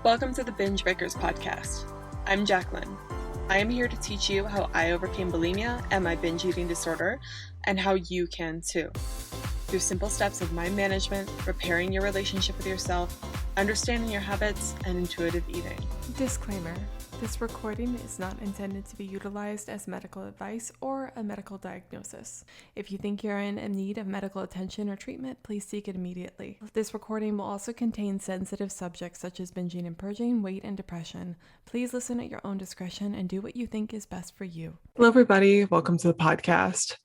Welcome to the Binge Breakers podcast. I'm Jacqueline. I am here to teach you how I overcame bulimia and my binge eating disorder, and how you can too. Through simple steps of mind management, repairing your relationship with yourself, understanding your habits, and intuitive eating. Disclaimer: this recording is not intended to be utilized as medical advice or a medical diagnosis. If you think you're in need of medical attention or treatment, please seek it immediately. This recording will also contain sensitive subjects such as binging and purging, weight, and depression. Please listen at your own discretion and do what you think is best for you. Hello, everybody. Welcome to the podcast.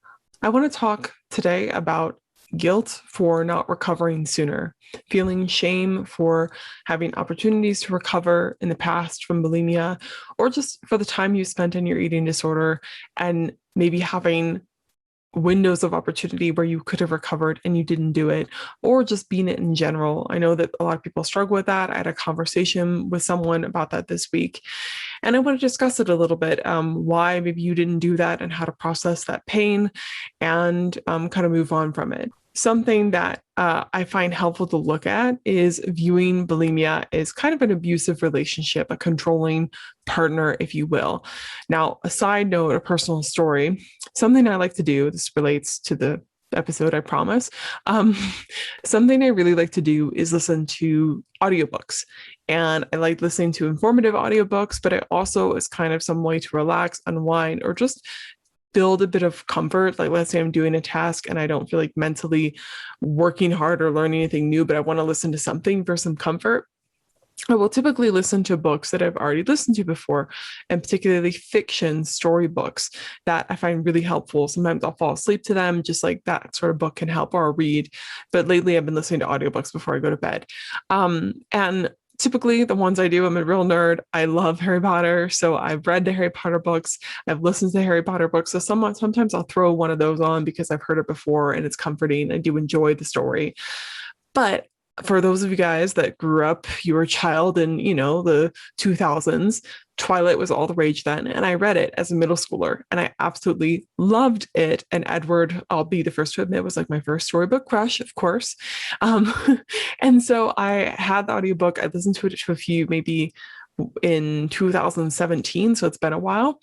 I want to talk today about guilt for not recovering sooner, feeling shame for having opportunities to recover in the past from bulimia, or just for the time you spent in your eating disorder and maybe having windows of opportunity where you could have recovered and you didn't do it, or just being it in general. I know that a lot of people struggle with that. I had a conversation with someone about that this week, and I want to discuss it a little bit, why maybe you didn't do that and how to process that pain and kind of move on from it. Something that I find helpful to look at is viewing bulimia as kind of an abusive relationship, a controlling partner, if you will. Now, a side note, a personal story, something I like to do, this relates to the episode, I promise. Something I really like to do is listen to audiobooks. And I like listening to informative audiobooks, but it also is kind of some way to relax, unwind, or just build a bit of comfort. Like, let's say I'm doing a task and I don't feel like mentally working hard or learning anything new, but I want to listen to something for some comfort. I will typically listen to books that I've already listened to before, and particularly fiction storybooks that I find really helpful. Sometimes I'll fall asleep to them, just like that sort of book can help, or I'll read. But lately I've been listening to audiobooks before I go to bed. And typically the ones I do, I'm a real nerd. I love Harry Potter. So I've read the Harry Potter books. I've listened to Harry Potter books. So sometimes I'll throw one of those on because I've heard it before and it's comforting. I do enjoy the story. But for those of you guys that grew up, you were a child in, the 2000s, Twilight was all the rage then. And I read it as a middle schooler and I absolutely loved it. And Edward, I'll be the first to admit, was like my first storybook crush, of course. And so I had the audiobook. I listened to it to a few, maybe in 2017, so it's been a while,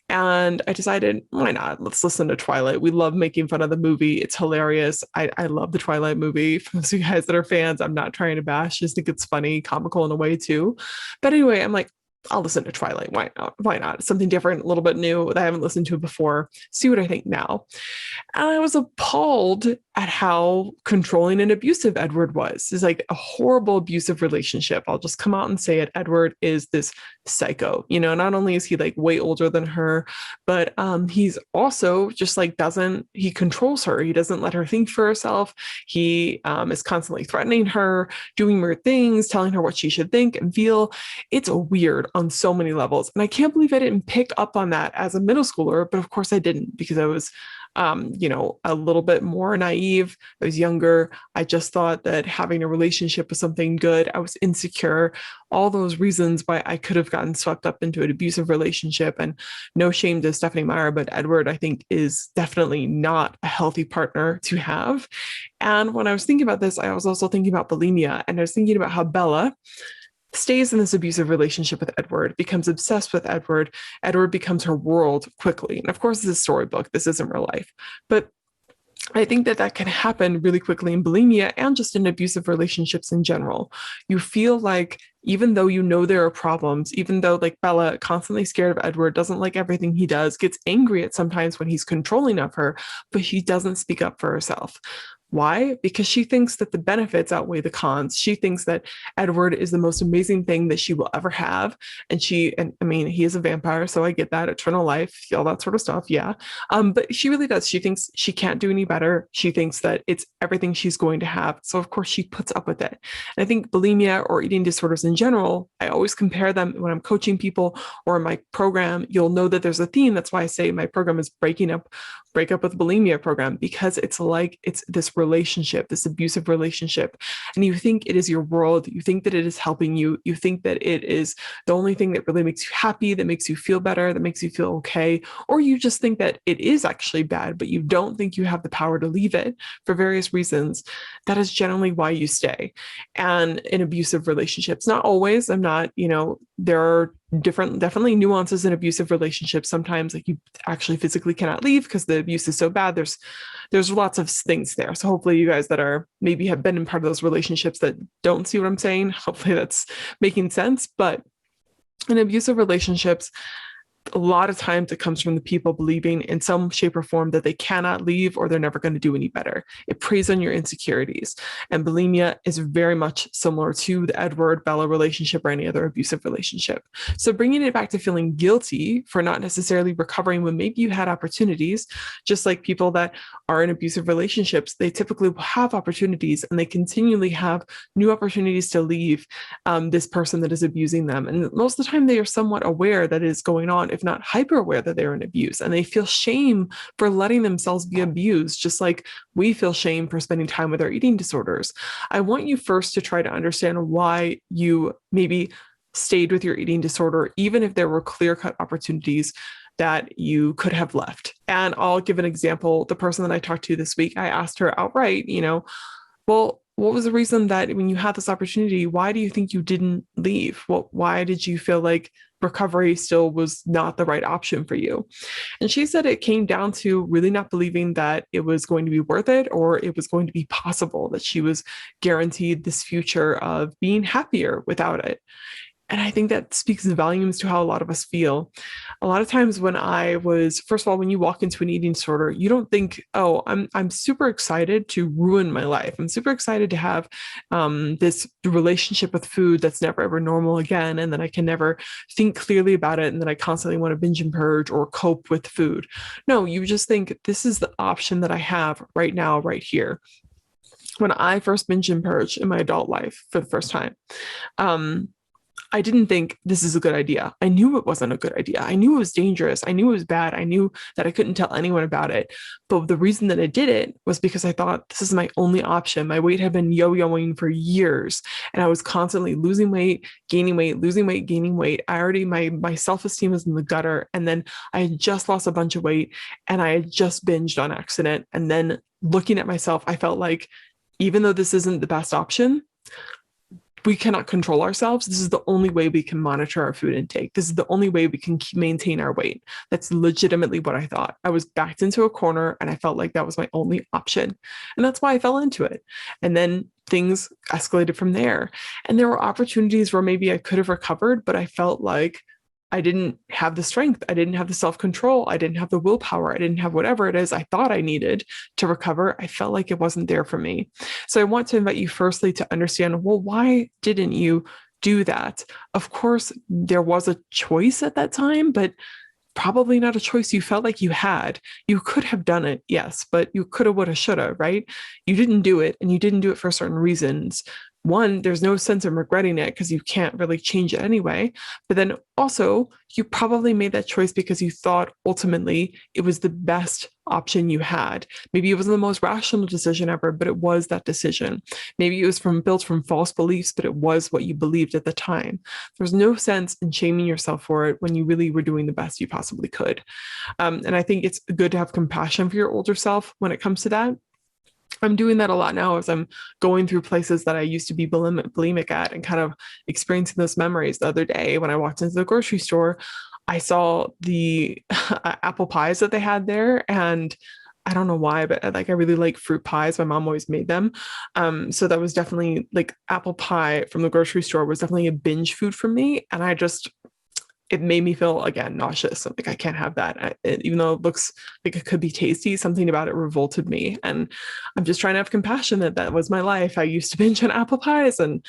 and I decided, why not? Let's listen to Twilight. We love making fun of the movie. It's hilarious. I love the Twilight movie. For those of you guys that are fans, I'm not trying to bash, just think it's funny, comical in a way too. But anyway, I'm like, I'll listen to Twilight. Why not? Why not? Something different, a little bit new that I haven't listened to before. See what I think now. And I was appalled at how controlling and abusive Edward was. It's like a horrible abusive relationship. I'll just come out and say it. Edward is this psycho. Not only is he like way older than her, but he's also just like he controls her. He doesn't let her think for herself. He is constantly threatening her, doing weird things, telling her what she should think and feel. It's weird on so many levels. And I can't believe I didn't pick up on that as a middle schooler, but of course I didn't, because I was, a little bit more naive. I was younger. I just thought that having a relationship was something good. I was insecure, all those reasons why I could have gotten swept up into an abusive relationship. And no shame to Stephanie Meyer, but Edward, I think, is definitely not a healthy partner to have. And when I was thinking about this, I was also thinking about bulimia, and I was thinking about how Bella stays in this abusive relationship with Edward, becomes obsessed with Edward. Edward becomes her world quickly. And of course, this is a storybook. This isn't real life. But I think that can happen really quickly in bulimia and just in abusive relationships in general. You feel like, even though there are problems, even though like Bella, constantly scared of Edward, doesn't like everything he does, gets angry at sometimes when he's controlling of her, but she doesn't speak up for herself. Why? Because she thinks that the benefits outweigh the cons. She thinks that Edward is the most amazing thing that she will ever have. And I mean, he is a vampire, so I get that, eternal life, all that sort of stuff. Yeah. But she really does. She thinks she can't do any better. She thinks that it's everything she's going to have. So of course she puts up with it. And I think bulimia or eating disorders in general, I always compare them when I'm coaching people or in my program. You'll know that there's a theme. That's why I say my program is breaking up break up with bulimia program, because it's like it's this relationship, this abusive relationship, and you think it is your world, you think that it is helping you, you think that it is the only thing that really makes you happy, that makes you feel better, that makes you feel okay, or you just think that it is actually bad, but you don't think you have the power to leave it for various reasons. That is generally why you stay. And in abusive relationships, not always, I'm not, there are definitely nuances in abusive relationships. Sometimes like you actually physically cannot leave because the abuse is so bad. There's lots of things there. So hopefully you guys that are maybe have been in part of those relationships that don't see what I'm saying, hopefully that's making sense. But in abusive relationships, a lot of times it comes from the people believing in some shape or form that they cannot leave or they're never going to do any better. It preys on your insecurities. And bulimia is very much similar to the Edward Bella relationship or any other abusive relationship. So bringing it back to feeling guilty for not necessarily recovering when maybe you had opportunities, just like people that are in abusive relationships, they typically will have opportunities and they continually have new opportunities to leave this person that is abusing them. And most of the time they are somewhat aware that it is going on, if not hyper aware that they're in abuse, and they feel shame for letting themselves be abused, just like we feel shame for spending time with our eating disorders. I want you first to try to understand why you maybe stayed with your eating disorder, even if there were clear-cut opportunities that you could have left. And I'll give an example. The person that I talked to this week, I asked her outright, well, what was the reason that when you had this opportunity, why do you think you didn't leave? Why did you feel like recovery still was not the right option for you? And she said it came down to really not believing that it was going to be worth it or it was going to be possible, that she was guaranteed this future of being happier without it. And I think that speaks volumes to how a lot of us feel. A lot of times first of all, when you walk into an eating disorder, you don't think, oh, I'm super excited to ruin my life. I'm super excited to have this relationship with food that's never ever normal again. And then I can never think clearly about it. And then I constantly want to binge and purge or cope with food. No, you just think this is the option that I have right now, right here. When I first binge and purged in my adult life for the first time, I didn't think this is a good idea. I knew it wasn't a good idea. I knew it was dangerous. I knew it was bad. I knew that I couldn't tell anyone about it. But the reason that I did it was because I thought this is my only option. My weight had been yo-yoing for years and I was constantly losing weight, gaining weight, losing weight, gaining weight. My self-esteem was in the gutter. And then I had just lost a bunch of weight and I had just binged on accident. And then looking at myself, I felt like even though this isn't the best option, we cannot control ourselves. This is the only way we can monitor our food intake. This is the only way we can maintain our weight. That's legitimately what I thought. I was backed into a corner and I felt like that was my only option. And that's why I fell into it. And then things escalated from there. And there were opportunities where maybe I could have recovered, but I felt like I didn't have the strength. I didn't have the self-control. I didn't have the willpower. I didn't have whatever it is I thought I needed to recover. I felt like it wasn't there for me. So I want to invite you firstly to understand, well, why didn't you do that? Of course, there was a choice at that time, but probably not a choice you felt like you had. You could have done it, yes, but you coulda, woulda, shoulda, right? You didn't do it, and you didn't do it for certain reasons. One, there's no sense of regretting it because you can't really change it anyway. But then also, you probably made that choice because you thought ultimately it was the best option you had. Maybe it wasn't the most rational decision ever, but it was that decision. Maybe it was built from false beliefs, but it was what you believed at the time. There's no sense in shaming yourself for it when you really were doing the best you possibly could. And I think it's good to have compassion for your older self when it comes to that. I'm doing that a lot now as I'm going through places that I used to be bulimic at and kind of experiencing those memories. The other day when I walked into the grocery store, I saw the apple pies that they had there, and I don't know why, but I really like fruit pies. My mom always made them. So that was definitely like apple pie from the grocery store was definitely a binge food for me. And it made me feel, again, nauseous. I'm like, I can't have that. Even though it looks like it could be tasty, something about it revolted me. And I'm just trying to have compassion that was my life. I used to binge on apple pies and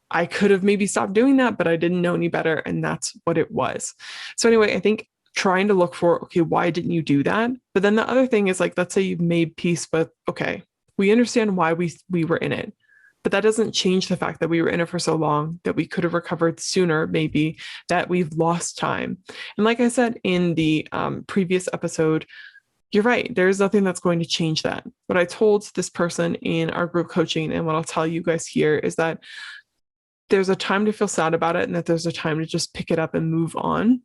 I could have maybe stopped doing that, but I didn't know any better. And that's what it was. So anyway, I think trying to look for, okay, why didn't you do that? But then the other thing is like, let's say you've made peace with, okay, we understand why we were in it. But that doesn't change the fact that we were in it for so long, that we could have recovered sooner, maybe, that we've lost time. And like I said in the previous episode, you're right. There's nothing that's going to change that. What I told this person in our group coaching, and what I'll tell you guys here, is that there's a time to feel sad about it and that there's a time to just pick it up and move on.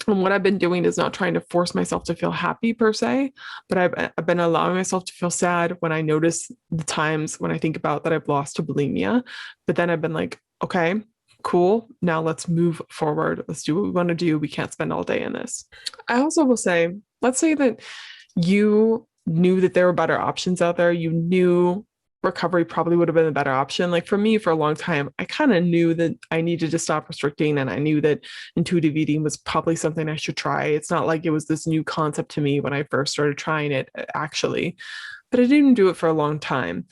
And what I've been doing is not trying to force myself to feel happy per se, but I've been allowing myself to feel sad when I notice the times when I think about that I've lost to bulimia. But then I've been like, okay, cool. Now let's move forward. Let's do what we want to do. We can't spend all day in this. I also will say, let's say that you knew that there were better options out there. You knew recovery probably would have been a better option. Like for me, for a long time, I kind of knew that I needed to stop restricting, and I knew that intuitive eating was probably something I should try. It's not like it was this new concept to me when I first started trying it, actually, but I didn't do it for a long time.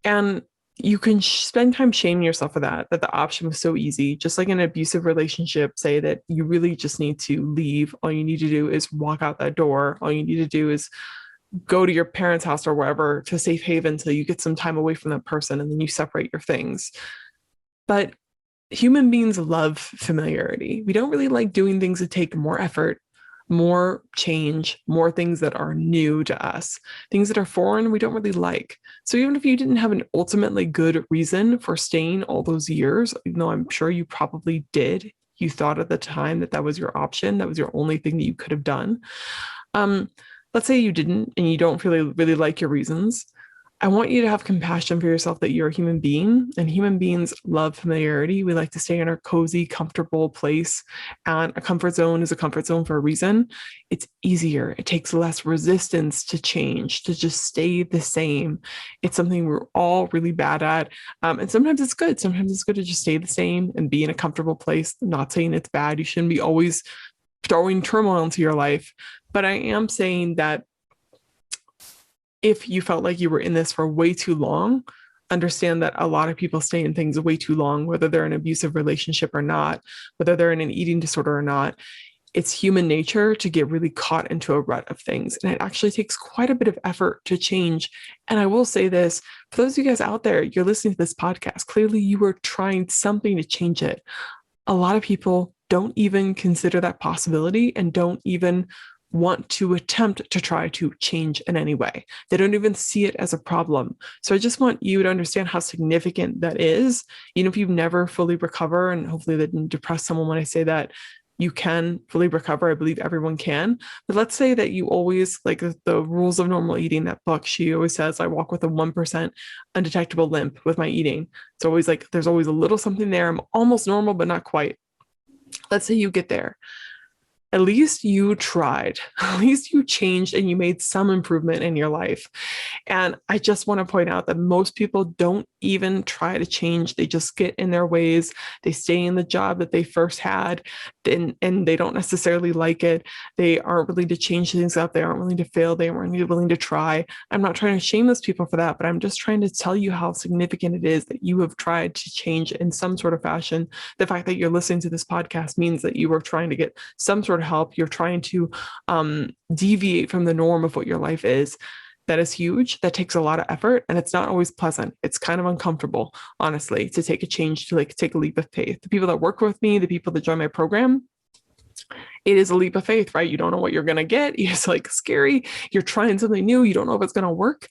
And you can spend time shaming yourself for that the option was so easy. Just like in an abusive relationship, say that you really just need to leave. All you need to do is walk out that door. All you need to do is go to your parents' house or wherever to safe haven until you get some time away from that person, and then you separate your things. But human beings love familiarity. We don't really like doing things that take more effort, more change, more things that are new to us. Things that are foreign, we don't really like. So even if you didn't have an ultimately good reason for staying all those years, even though I'm sure you probably did, you thought at the time that that was your option, that was your only thing that you could have done. Let's say you didn't and you don't really like your reasons. I want you to have compassion for yourself that you're a human being, and human beings love familiarity. We like to stay in our cozy, comfortable place, and a comfort zone is a comfort zone for a reason. It's easier. It takes less resistance to change, to just stay the same. It's something we're all really bad at. And sometimes it's good. Sometimes it's good to just stay the same and be in a comfortable place. I'm not saying it's bad. You shouldn't be always throwing turmoil into your life. But I am saying that if you felt like you were in this for way too long, understand that a lot of people stay in things way too long, whether they're in an abusive relationship or not, whether they're in an eating disorder or not. It's human nature to get really caught into a rut of things. And it actually takes quite a bit of effort to change. And I will say this, for those of you guys out there, you're listening to this podcast, clearly you are trying something to change it. A lot of people don't even consider that possibility and don't even want to attempt to try to change in any way. They don't even see it as a problem. So I just want you to understand how significant that is. Even if you've never fully recover, and hopefully that didn't depress someone when I say that, you can fully recover. I believe everyone can. But let's say that you always, like the rules of normal eating, that book, she always says, I walk with a 1% undetectable limp with my eating. It's always like, there's always a little something there. I'm almost normal, but not quite. Let's say you get there. At least you tried, at least you changed and you made some improvement in your life. And I just want to point out that most people don't even try to change. They just get in their ways. They stay in the job that they first had, and they don't necessarily like it. They aren't willing to change things up. They aren't willing to fail. They aren't willing to try. I'm not trying to shame those people for that, but I'm just trying to tell you how significant it is that you have tried to change in some sort of fashion. The fact that you're listening to this podcast means that you are trying to get some sort of help. You're trying to deviate from the norm of what your life is. That is huge. That takes a lot of effort, and it's not always pleasant. It's kind of uncomfortable, honestly, to take a change, to take a leap of faith. The people that work with me, the people that join my program, it is a leap of faith, right? You don't know what you're going to get. It's like scary. You're trying something new. You don't know if it's going to work.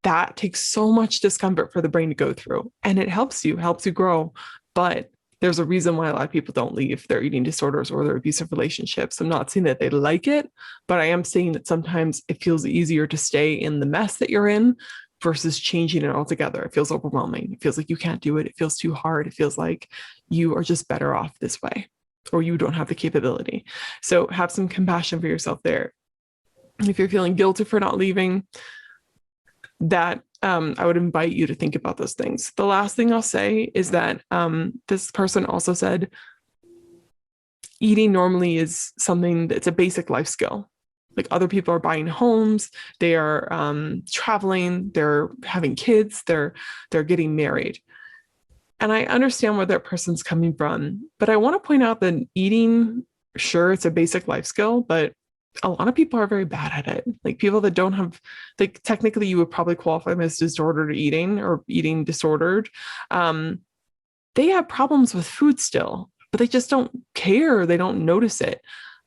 That takes so much discomfort for the brain to go through, and it helps you grow. But there's a reason why a lot of people don't leave their eating disorders or their abusive relationships. I'm not saying that they like it, but I am saying that sometimes it feels easier to stay in the mess that you're in versus changing it altogether. It feels overwhelming. It feels like you can't do it. It feels too hard. It feels like you are just better off this way, or you don't have the capability. So have some compassion for yourself there. If you're feeling guilty for not leaving, that I would invite you to think about those things. The last thing I'll say is that this person also said eating normally is something that's a basic life skill. Like other people are buying homes, they are traveling, they're having kids, they're getting married. And I understand where that person's coming from, but I want to point out that eating, sure, it's a basic life skill, but a lot of people are very bad at it. Like people that don't have, like technically you would probably qualify them as disordered eating or eating disordered. They have problems with food still, but they just don't care. They don't notice it.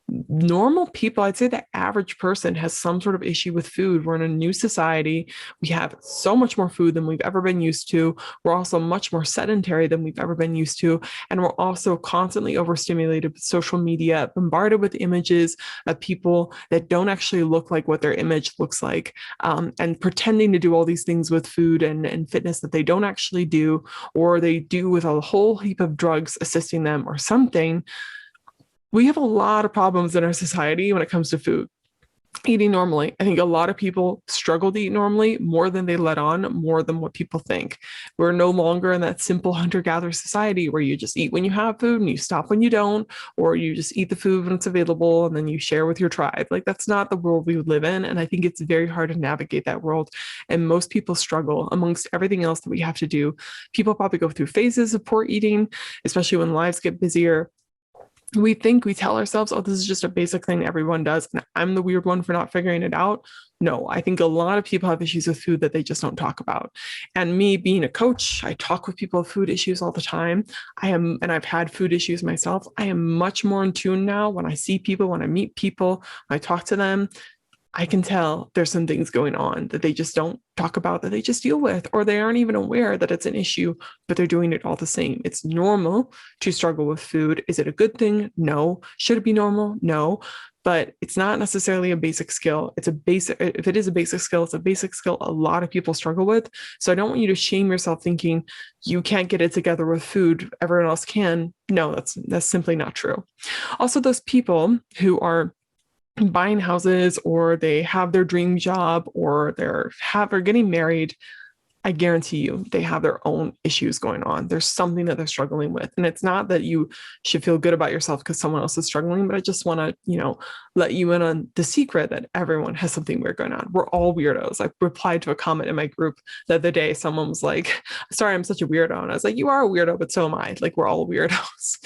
normal people, I'd say the average person has some sort of issue with food. We're in a new society. We have so much more food than we've ever been used to. We're also much more sedentary than we've ever been used to. And we're also constantly overstimulated with social media, bombarded with images of people that don't actually look like what their image looks like, and pretending to do all these things with food and fitness that they don't actually do, or they do with a whole heap of drugs assisting them or something. We have a lot of problems in our society when it comes to food. Eating normally. I think a lot of people struggle to eat normally more than they let on, more than what people think. We're no longer in that simple hunter-gatherer society where you just eat when you have food and you stop when you don't, or you just eat the food when it's available and then you share with your tribe. Like, that's not the world we live in. And I think it's very hard to navigate that world. And most people struggle amongst everything else that we have to do. People probably go through phases of poor eating, especially when lives get busier. We tell ourselves, oh, this is just a basic thing everyone does, and I'm the weird one for not figuring it out. No, I think a lot of people have issues with food that they just don't talk about. And me being a coach, I talk with people with food issues all the time. And I've had food issues myself. I am much more in tune now when I see people, when I meet people, when I talk to them. I can tell there's some things going on that they just don't talk about, that they just deal with, or they aren't even aware that it's an issue, but they're doing it all the same. It's normal to struggle with food. Is it a good thing? No. Should it be normal? No. But it's not necessarily a basic skill. If it is a basic skill, it's a basic skill a lot of people struggle with. So I don't want you to shame yourself thinking you can't get it together with food, everyone else can. No, that's simply not true. Also, those people who are buying houses, or they have their dream job, or they're getting married, I guarantee you they have their own issues going on. There's something that they're struggling with. And it's not that you should feel good about yourself because someone else is struggling, but I just want to, let you in on the secret that everyone has something weird going on. We're all weirdos. I replied to a comment in my group the other day. Someone was like, sorry, I'm such a weirdo. And I was like, you are a weirdo, but so am I. Like, we're all weirdos.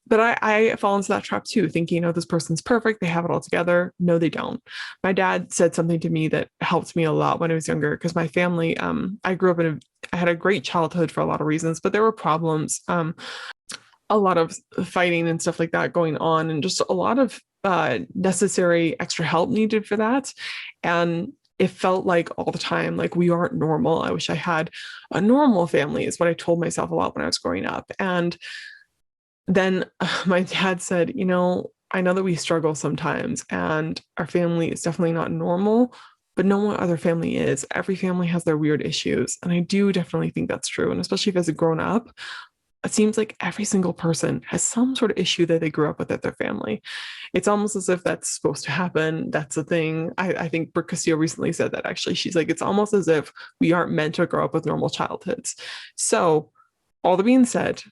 But I fall into that trap too, thinking, oh, this person's perfect. They have it all together. No, they don't. My dad said something to me that helped me a lot when I was younger, because my family, I grew up I had a great childhood for a lot of reasons, but there were problems, a lot of fighting and stuff like that going on, and just a lot of necessary extra help needed for that. And it felt like all the time, like, we aren't normal. I wish I had a normal family, is what I told myself a lot when I was growing up. And then my dad said, I know that we struggle sometimes and our family is definitely not normal, but no one other family is. Every family has their weird issues. And I do definitely think that's true. And especially if as a grown up, it seems like every single person has some sort of issue that they grew up with at their family. It's almost as if that's supposed to happen. That's the thing. I think Brooke Castillo recently said that, actually. She's like, it's almost as if we aren't meant to grow up with normal childhoods. So all that being said,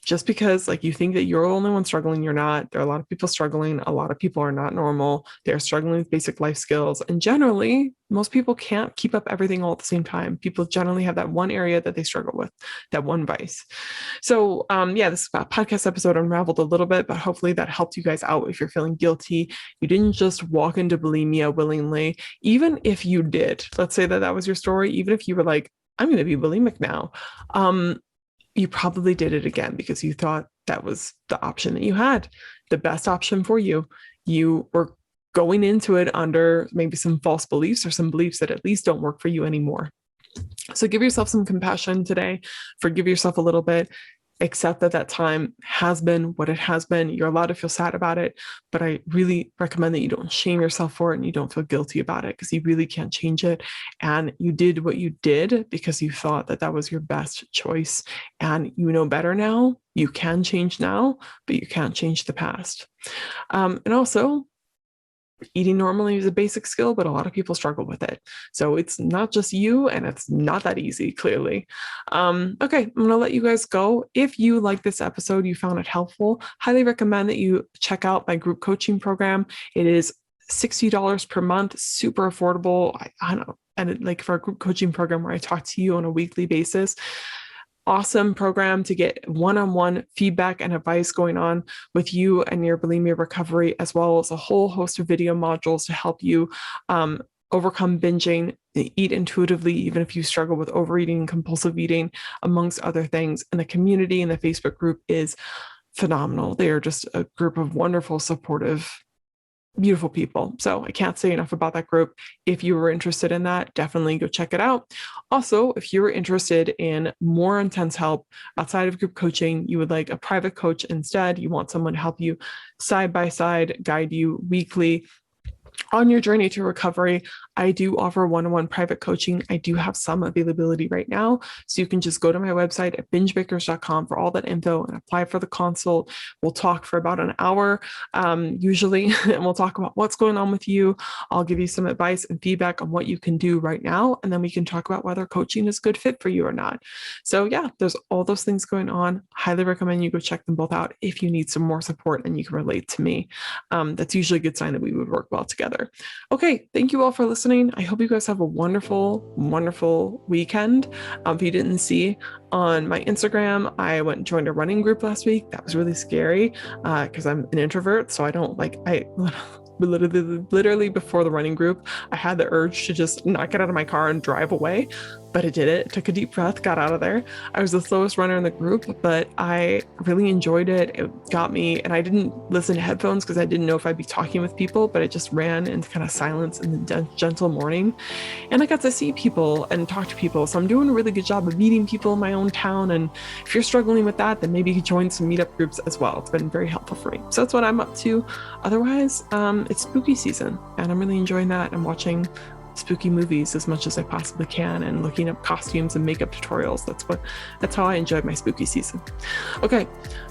just because you think that you're the only one struggling, you're not. There are a lot of people struggling. A lot of people are not normal. They're struggling with basic life skills. And generally, most people can't keep up everything all at the same time. People generally have that one area that they struggle with, that one vice. So this podcast episode unraveled a little bit, but hopefully that helped you guys out if you're feeling guilty. You didn't just walk into bulimia willingly. Even if you did, let's say that was your story. Even if you were like, I'm going to be bulimic now. You probably did it again because you thought that was the option that you had, the best option for you. You were going into it under maybe some false beliefs, or some beliefs that at least don't work for you anymore. So give yourself some compassion today. Forgive yourself a little bit. Accept that time has been what it has been. You're allowed to feel sad about it, but I really recommend that you don't shame yourself for it and you don't feel guilty about it, because you really can't change it. And you did what you did because you thought that was your best choice, and you know better now. You can change now, but you can't change the past. And also, eating normally is a basic skill, but a lot of people struggle with it. So it's not just you, and it's not that easy, clearly. Okay, I'm going to let you guys go. If you like this episode, you found it helpful, highly recommend that you check out my group coaching program. It is $60 per month, super affordable. I don't know. And for a group coaching program where I talk to you on a weekly basis, awesome program to get one-on-one feedback and advice going on with you and your bulimia recovery, as well as a whole host of video modules to help you overcome binging, eat intuitively, even if you struggle with overeating and compulsive eating, amongst other things. And the community in the Facebook group is phenomenal. They are just a group of wonderful, supportive, beautiful people. So I can't say enough about that group. If you were interested in that, definitely go check it out. Also, if you were interested in more intense help outside of group coaching, you would like a private coach instead, you want someone to help you side by side, guide you weekly on your journey to recovery, I do offer one-on-one private coaching. I do have some availability right now. So you can just go to my website at bingebakers.com for all that info and apply for the consult. We'll talk for about an hour, usually, and we'll talk about what's going on with you. I'll give you some advice and feedback on what you can do right now. And then we can talk about whether coaching is a good fit for you or not. So yeah, there's all those things going on. Highly recommend you go check them both out if you need some more support and you can relate to me. That's usually a good sign that we would work well together. Okay, thank you all for listening. I hope you guys have a wonderful, wonderful weekend. If you didn't see on my Instagram, I went and joined a running group last week. That was really scary because I'm an introvert, so I don't like, literally before the running group, I had the urge to just not get out of my car and drive away, but I did it. Took a deep breath, got out of there. I was the slowest runner in the group, but I really enjoyed it. It got me, and I didn't listen to headphones because I didn't know if I'd be talking with people, but I just ran into kind of silence in the gentle morning. And I got to see people and talk to people. So I'm doing a really good job of meeting people in my own town. And if you're struggling with that, then maybe you could join some meetup groups as well. It's been very helpful for me. So that's what I'm up to. Otherwise, it's spooky season and I'm really enjoying that. I'm watching spooky movies as much as I possibly can and looking up costumes and makeup tutorials. That's how I enjoyed my spooky season. Okay,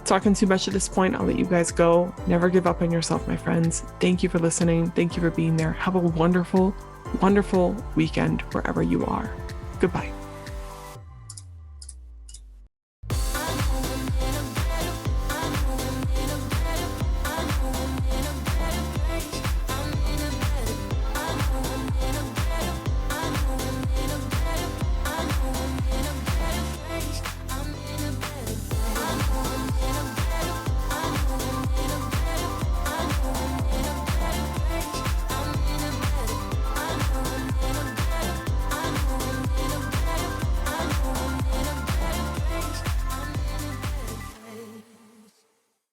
talking too much at this point, I'll let you guys go. Never give up on yourself, my friends. Thank you for listening. Thank you for being there. Have a wonderful, wonderful weekend wherever you are. Goodbye.